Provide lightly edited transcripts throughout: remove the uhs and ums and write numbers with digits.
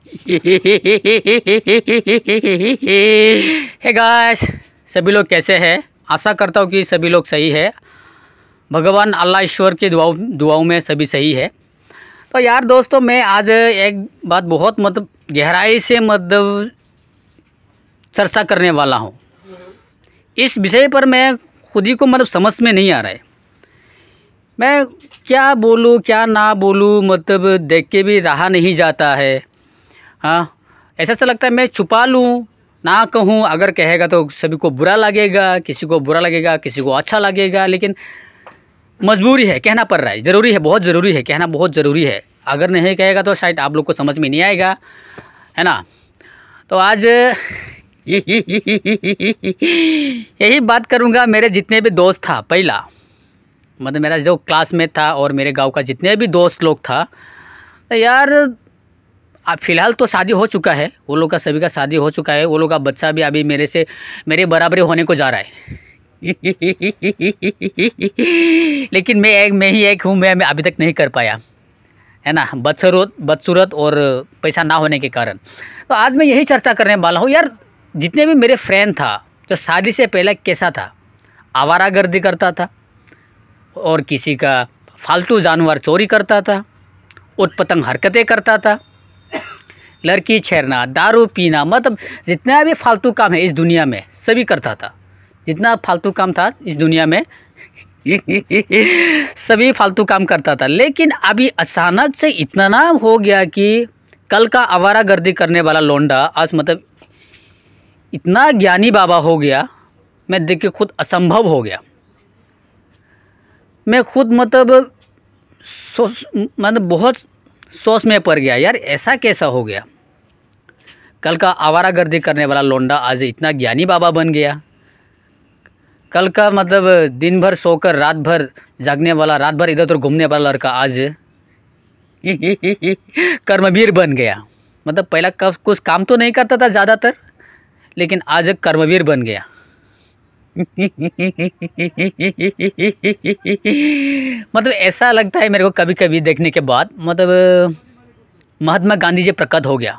Hey guys, सभी लोग कैसे हैं? आशा करता हूँ कि सभी लोग सही है। भगवान अल्लाह ईश्वर की दुआओं में सभी सही है। तो यार दोस्तों, मैं आज एक बात बहुत गहराई से चर्चा करने वाला हूँ। इस विषय पर मैं खुद ही को समझ में नहीं आ रहा है। मैं क्या बोलूँ क्या ना बोलूँ, देख के भी रहा नहीं जाता है। हाँ, ऐसा लगता है मैं छुपा लूँ ना कहूँ। अगर कहेगा तो सभी को बुरा लगेगा, किसी को बुरा लगेगा, किसी को अच्छा लगेगा। लेकिन मजबूरी है, कहना पड़ रहा है। ज़रूरी है, बहुत ज़रूरी है, कहना बहुत ज़रूरी है। अगर नहीं कहेगा तो शायद आप लोग को समझ में नहीं आएगा, है ना। तो आज यही बात करूँगा। मेरे जितने भी दोस्त था पहला, मेरा जो क्लासमेट था और मेरे गांव का जितने भी दोस्त लोग था, तो यार अब फ़िलहाल तो शादी हो चुका है। वो लोग का सभी का शादी हो चुका है। वो लोग का बच्चा भी अभी मेरे बराबरी होने को जा रहा है। लेकिन मैं ही एक हूँ। मैं अभी तक नहीं कर पाया, है ना, बदसूरत और पैसा ना होने के कारण। तो आज मैं यही चर्चा करने वाला हूँ। यार जितने भी मेरे फ्रेंड था जो शादी से पहले कैसा था, आवारागर्दी करता था और किसी का फालतू जानवर चोरी करता था, उटपटंग हरकतें करता था, लड़की छेड़ना, दारू पीना, जितना भी फालतू काम है इस दुनिया में सभी करता था। जितना फालतू काम था इस दुनिया में सभी फालतू काम करता था। लेकिन अभी अचानक से इतना ना हो गया कि कल का आवारागर्दी करने वाला लोंडा आज इतना ज्ञानी बाबा हो गया। मैं देख के खुद असंभव हो गया। मैं खुद बहुत सोच में पड़ गया। यार ऐसा कैसा हो गया? कल का आवारागर्दी करने वाला लोंडा आज इतना ज्ञानी बाबा बन गया। कल का दिन भर सोकर रात भर जागने वाला, रात भर इधर उधर घूमने वाला लड़का आज कर्मवीर बन गया। पहला कुछ काम तो नहीं करता था ज़्यादातर, लेकिन आज कर्मवीर बन गया। ऐसा लगता है मेरे को कभी कभी देखने के बाद, महात्मा गांधी जी प्रकट हो गया।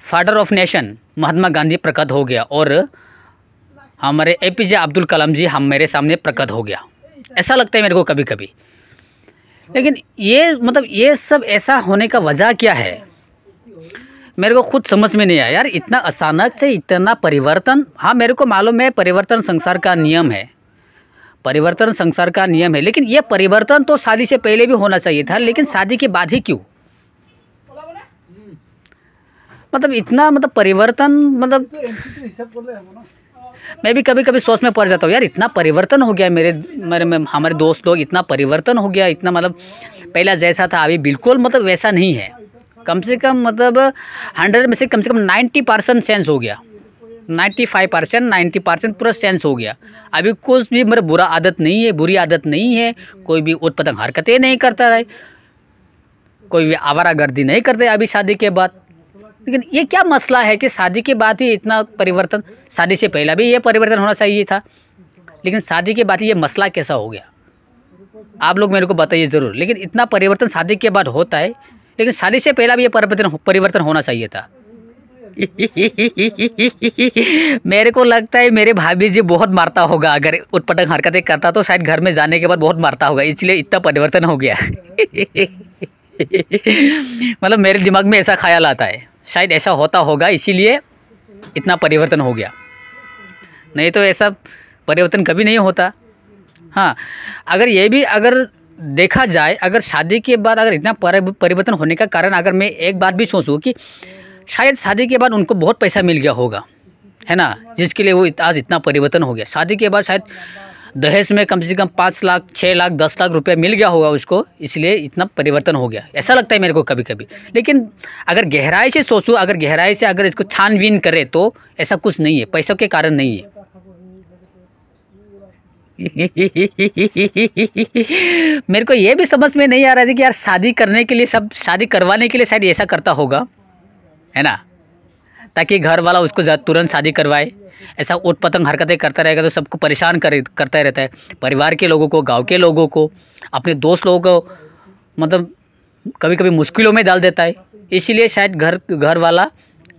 Father of nation Mahatma Gandhi प्रकट हो गया और हमारे एपीजे अब्दुल कलाम जी मेरे सामने प्रकट हो गया। ऐसा लगता है मेरे को कभी कभी। लेकिन ये सब ऐसा होने का वजह क्या है मेरे को खुद समझ में नहीं आया। यार इतना अचानक से इतना परिवर्तन। हाँ, मेरे को मालूम है परिवर्तन संसार का नियम है, परिवर्तन संसार का नियम है। लेकिन ये परिवर्तन तो शादी से पहले भी होना चाहिए था, लेकिन शादी के बाद ही क्यों? इतना परिवर्तन मैं भी कभी कभी सोच में पड़ जाता हूँ। यार इतना परिवर्तन हो गया हमारे दोस्त लोग, इतना परिवर्तन हो गया। इतना पहला जैसा था अभी बिल्कुल वैसा नहीं है। कम से कम 100 में से कम 90% चेंज हो गया। 95% 90% पूरा चेंज हो गया। अभी कुछ भी बुरा आदत नहीं है, बुरी आदत नहीं है। कोई भी उटपटंग हरकतें नहीं करता है, कोई भी आवारागर्दी नहीं करते अभी शादी के बाद। लेकिन ये क्या मसला है कि शादी के बाद ही इतना परिवर्तन? शादी से पहले भी ये परिवर्तन होना चाहिए था, लेकिन शादी के बाद ये मसला कैसा हो गया? आप लोग मेरे को बताइए ज़रूर। लेकिन इतना परिवर्तन शादी के बाद होता है, लेकिन शादी से पहले भी ये परिवर्तन होना चाहिए था। मेरे को लगता है मेरे भाभी जी बहुत मारता होगा। अगर उटपटंग हरकतें करता तो शायद घर में जाने के बाद बहुत मारता होगा, इसलिए इतना परिवर्तन हो गया। मेरे दिमाग में ऐसा ख्याल आता है, शायद ऐसा होता होगा, इसीलिए इतना परिवर्तन हो गया। नहीं तो ऐसा परिवर्तन कभी नहीं होता। हाँ, अगर देखा जाए, अगर शादी के बाद अगर इतना परिवर्तन होने का कारण, अगर मैं एक बात भी सोचूं कि शायद शादी के बाद उनको बहुत पैसा मिल गया होगा, है ना, जिसके लिए वो आज इतना परिवर्तन हो गया। शादी के बाद शायद दहेज में कम से कम 5 लाख 6 लाख 10 लाख रुपया मिल गया होगा उसको, इसलिए इतना परिवर्तन हो गया। ऐसा लगता है मेरे को कभी कभी। लेकिन अगर गहराई से सोचूं, अगर इसको छानबीन करें तो ऐसा कुछ नहीं है, पैसों के कारण नहीं है। मेरे को ये भी समझ में नहीं आ रहा था कि यार शादी करवाने के लिए शायद ऐसा करता होगा, है ना, ताकि घर वाला उसको तुरंत शादी करवाए। ऐसा उटपटंग हरकतें करता रहेगा तो सबको परेशान करता रहता है, परिवार के लोगों को, गांव के लोगों को, अपने दोस्त लोगों को कभी कभी मुश्किलों में डाल देता है। इसीलिए शायद घर वाला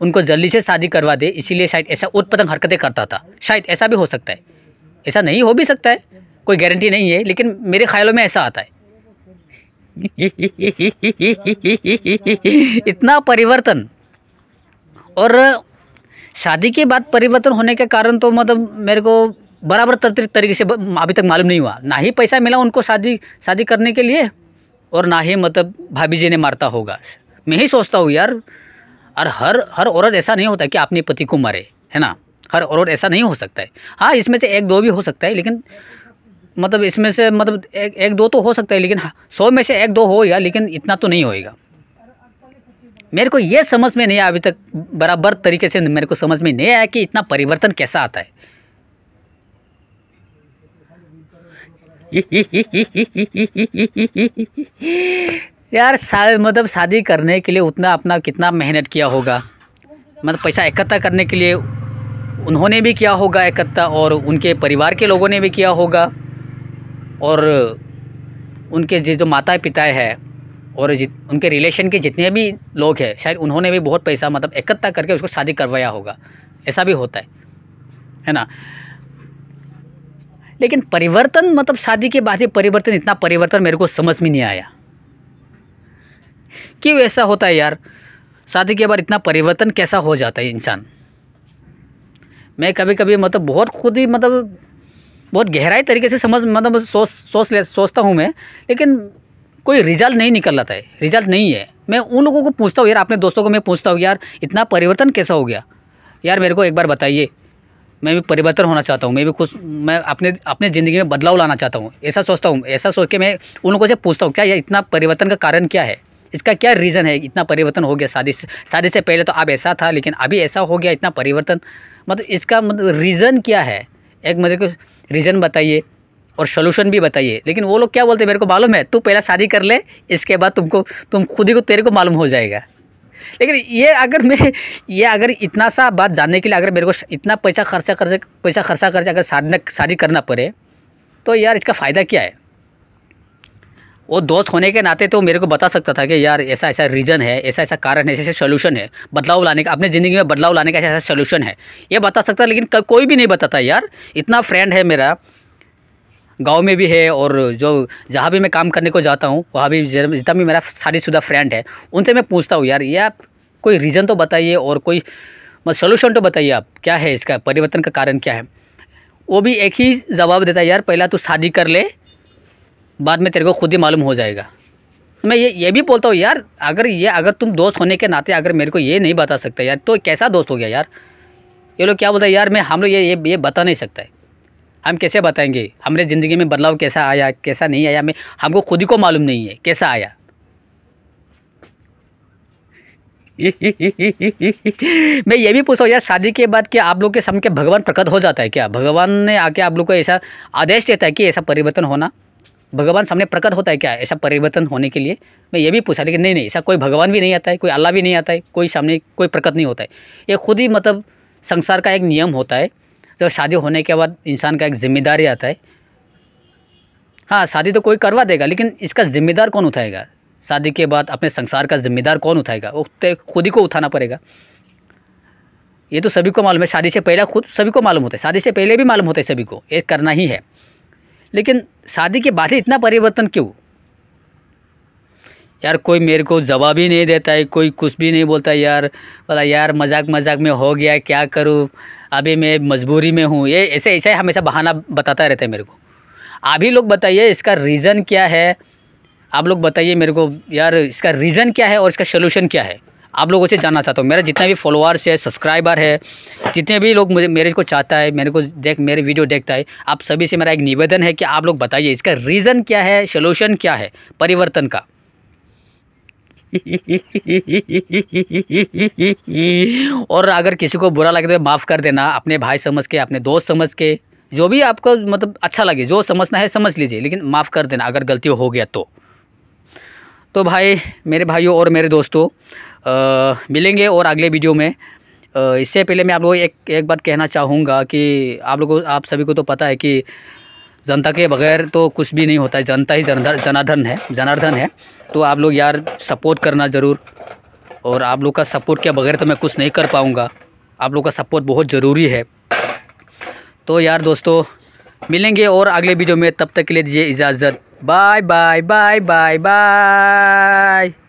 उनको जल्दी से शादी करवा दे, इसीलिए शायद ऐसा उटपटांग हरकतें करता था। शायद ऐसा भी हो सकता है, ऐसा नहीं हो भी सकता है, कोई गारंटी नहीं है, लेकिन मेरे ख्यालों में ऐसा आता है। इतना परिवर्तन, और शादी के बाद परिवर्तन होने के कारण तो मतलब मेरे को बराबर तरीके से अभी तक मालूम नहीं हुआ। ना ही पैसा मिला उनको शादी करने के लिए, और ना ही मतलब भाभी जी ने मारता होगा। मैं ही सोचता हूँ यार, और हर औरत ऐसा नहीं होता कि अपने पति को मारे, है ना। हर औरत ऐसा नहीं हो सकता है। हाँ, इसमें से एक दो भी हो सकता है, लेकिन मतलब इसमें से मतलब एक दो तो हो सकता है, लेकिन 100 में से एक दो हो या, लेकिन इतना तो नहीं होएगा। मेरे को ये समझ में नहीं आया अभी तक, बराबर तरीके से मेरे को समझ में नहीं आया कि इतना परिवर्तन कैसा आता है। यार मतलब शादी करने के लिए उतना अपना कितना मेहनत किया होगा, मतलब पैसा इकट्ठा करने के लिए उन्होंने भी किया होगा इकट्ठा, और उनके परिवार के लोगों ने भी किया होगा, और उनके जो माता पिता है और उनके रिलेशन के जितने भी लोग हैं, शायद उन्होंने भी बहुत पैसा मतलब इकट्ठा करके उसको शादी करवाया होगा। ऐसा भी होता है ना। लेकिन परिवर्तन मतलब शादी के बाद ही परिवर्तन, इतना परिवर्तन मेरे को समझ में नहीं आया क्यों ऐसा होता है यार। शादी के बाद इतना परिवर्तन कैसा हो जाता है इंसान। मैं कभी कभी मतलब बहुत खुद ही मतलब बहुत गहराई तरीके से मतलब सोचता हूँ मैं, लेकिन कोई रिजल्ट नहीं निकल आता है, रिजल्ट नहीं है। मैं उन लोगों को पूछता हूँ यार, अपने दोस्तों को मैं पूछता हूँ यार इतना परिवर्तन कैसा हो गया यार, मेरे को एक बार बताइए। मैं भी परिवर्तन होना चाहता हूँ, मैं भी कुछ मैं अपने ज़िंदगी में बदलाव लाना चाहता हूँ, ऐसा सोचता हूँ। ऐसा सोच के मैं उन लोगों से पूछता हूँ क्या ये इतना परिवर्तन का कारण क्या है, इसका क्या रीज़न है, इतना परिवर्तन हो गया। शादी से पहले तो अब ऐसा था, लेकिन अभी ऐसा हो गया, इतना परिवर्तन, मतलब इसका मतलब रीज़न क्या है। एक मुझे को रीज़न बताइए और सोल्यूशन भी बताइए। लेकिन वो लोग क्या बोलते हैं मेरे को मालूम है, तू पहला शादी कर ले, इसके बाद तुम खुद ही को तेरे को मालूम हो जाएगा। लेकिन ये अगर इतना सा बात जानने के लिए अगर मेरे को इतना पैसा खर्चा करके अगर शादी करना पड़े, तो यार इसका फ़ायदा क्या है। वो दोस्त होने के नाते तो मेरे को बता सकता था कि यार ऐसा ऐसा रीज़न है, ऐसा ऐसा कारण है, ऐसा ऐसा सोल्यूशन है, बदलाव लाने का, अपने ज़िंदगी में बदलाव लाने का ऐसा ऐसा सोल्यूशन है, ये बता सकता। लेकिन कोई भी नहीं बताता यार। इतना फ्रेंड है मेरा, गांव में भी है, और जो जहाँ भी मैं काम करने को जाता हूँ वहाँ भी जितना भी मेरा शादीशुदा फ्रेंड है, उनसे मैं पूछता हूँ यार ये आप कोई रीज़न तो बताइए और कोई मतलब सोल्यूशन तो बताइए, आप क्या है इसका परिवर्तन का कारण क्या है। वो भी एक ही जवाब देता है, यार पहला तू शादी कर ले, बाद में तेरे को खुद ही मालूम हो जाएगा। मैं ये भी बोलता हूँ यार, अगर तुम दोस्त होने के नाते अगर मेरे को ये नहीं बता सकता यार, तो कैसा दोस्त हो गया यार। ये लोग क्या बोलते हैं यार, हम लोग ये बता नहीं सकता है। हम कैसे बताएंगे हमारे ज़िंदगी में बदलाव कैसा आया कैसा नहीं आया, हमको खुद ही को मालूम नहीं है कैसा आया। मैं ये भी पूछता हूँ यार, शादी के बाद क्या आप लोग के सामने भगवान प्रकट हो जाता है क्या? भगवान ने आके आप लोग को ऐसा आदेश देता है कि ऐसा परिवर्तन होना, भगवान सामने प्रकट होता है क्या ऐसा परिवर्तन होने के लिए? मैं ये भी पूछा, लेकिन नहीं, ऐसा कोई भगवान भी नहीं आता है, कोई अल्लाह भी नहीं आता है, कोई सामने कोई प्रकट नहीं होता है। ये खुद ही मतलब संसार का एक नियम होता है। जब शादी होने के बाद इंसान का एक जिम्मेदारी आता है। हाँ, शादी तो कोई करवा देगा, लेकिन इसका जिम्मेदार कौन उठाएगा? शादी के बाद अपने संसार का जिम्मेदार कौन उठाएगा? वो खुद ही को उठाना पड़ेगा। ये तो सभी को मालूम है, शादी से पहले खुद सभी को मालूम होता है, शादी से पहले भी मालूम होता है सभी को, ये करना ही है। लेकिन शादी के बाद ही इतना परिवर्तन क्यों यार? कोई मेरे को जवाब ही नहीं देता है, कोई कुछ भी नहीं बोलता यार। बोला यार मजाक में हो गया, क्या करूँ, अभी मैं मजबूरी में हूँ। ये ऐसे हमेशा बहाना बताता रहता है मेरे को। आप ही लोग बताइए इसका रीज़न क्या है, आप लोग बताइए मेरे को यार, इसका रीज़न क्या है और इसका सोल्यूशन क्या है। आप लोगों से जानना चाहता हूँ। मेरा जितना भी फॉलोअर्स है, सब्सक्राइबर है, जितने भी लोग मेरे को चाहता है, मेरे वीडियो देखता है, आप सभी से मेरा एक निवेदन है कि आप लोग बताइए इसका रीज़न क्या है, सोल्यूशन क्या है परिवर्तन का। और अगर किसी को बुरा लगे तो माफ़ कर देना, अपने भाई समझ के, अपने दोस्त समझ के, जो भी आपको मतलब अच्छा लगे, जो समझना है समझ लीजिए, लेकिन माफ़ कर देना अगर गलती हो गया तो भाई, मेरे भाइयों और मेरे दोस्तों, मिलेंगे और अगले वीडियो में। इससे पहले मैं आप लोगों को एक बात कहना चाहूँगा कि आप सभी को तो पता है कि जनता के बगैर तो कुछ भी नहीं होता है, जनता ही जनार्दन है। तो आप लोग यार सपोर्ट करना ज़रूर, और आप लोग का सपोर्ट के बगैर तो मैं कुछ नहीं कर पाऊँगा। आप लोग का सपोर्ट बहुत ज़रूरी है। तो यार दोस्तों मिलेंगे और अगले वीडियो में, तब तक के लिए दीजिए इजाज़त। Bye bye bye bye bye.